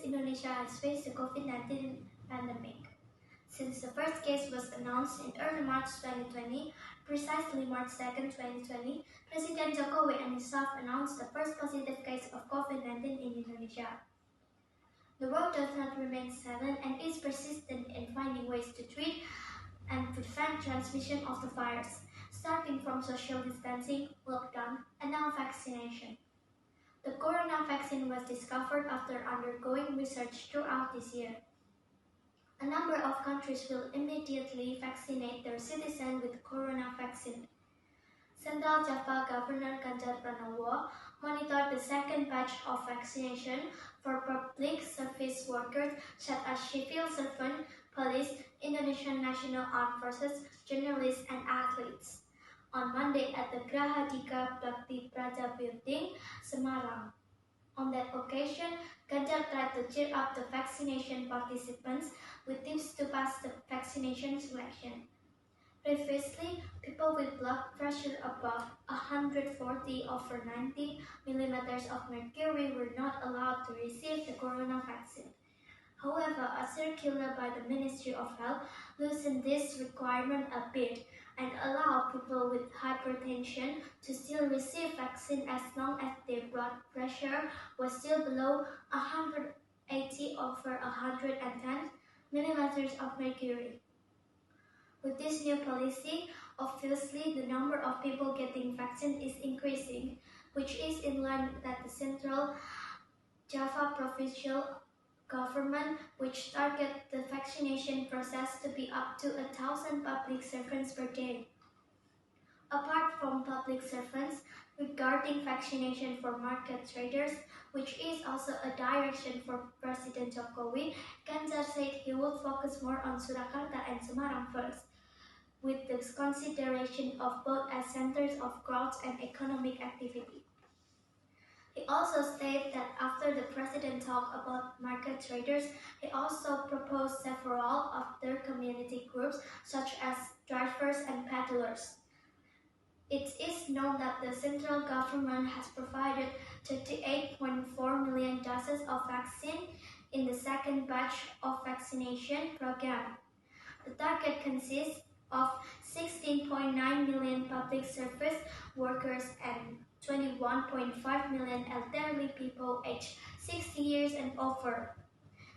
Indonesia has faced the COVID-19 pandemic. Since the first case was announced in early March 2020, precisely March 2, 2020, President Jokowi and his staff announced the first positive case of COVID-19 in Indonesia. The world does not remain silent and is persistent in finding ways to treat and prevent transmission of the virus, starting from social distancing, lockdown, and now vaccination. The corona vaccine was discovered after undergoing research throughout this year. A number of countries will immediately vaccinate their citizens with corona vaccine. Central Java Governor Ganjar Pranowo monitored the second batch of vaccination for public service workers such as civil servants, police, Indonesian National Armed Forces, journalists, and athletes on Monday at the Grahadika Bakti Praja Building, Semarang. On that occasion, Ganjar tried to cheer up the vaccination participants with tips to pass the vaccination selection. Previously, people with blood pressure above 140/90 millimeters of mercury were not allowed to receive the corona vaccine. However, a circular by the Ministry of Health loosened this requirement a bit and allowed people with hypertension to still receive vaccine as long as their blood pressure was still below 180/110 millimeters of mercury. With this new policy, obviously the number of people getting vaccine is increasing, which is in line with the Central Java Provincial Government, which target the vaccination process to be up to 1,000 public servants per day. Apart from public servants, regarding vaccination for market traders, which is also a direction for President Jokowi, Ganjar said he will focus more on Surakarta and Semarang first, with the consideration of both as centers of growth and economic activity. He also stated that after the president talked about market traders, he also proposed several of their community groups such as drivers and peddlers. It is known that the central government has provided 38.4 million doses of vaccine in the second batch of vaccination program. The target consists of 16.9 million public service workers and 21.5 million elderly people aged 60 years and over.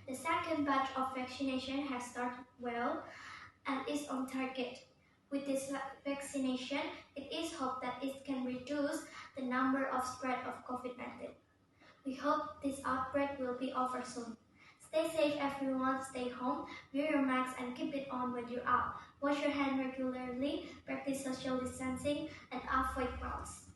The second batch of vaccination has started well and is on target. With this vaccination, it is hoped that it can reduce the number of spread of COVID-19. We hope this outbreak will be over soon. Stay safe everyone, stay home, wear your mask and keep it on when you're out. Wash your hands regularly, practice social distancing, and avoid crowds.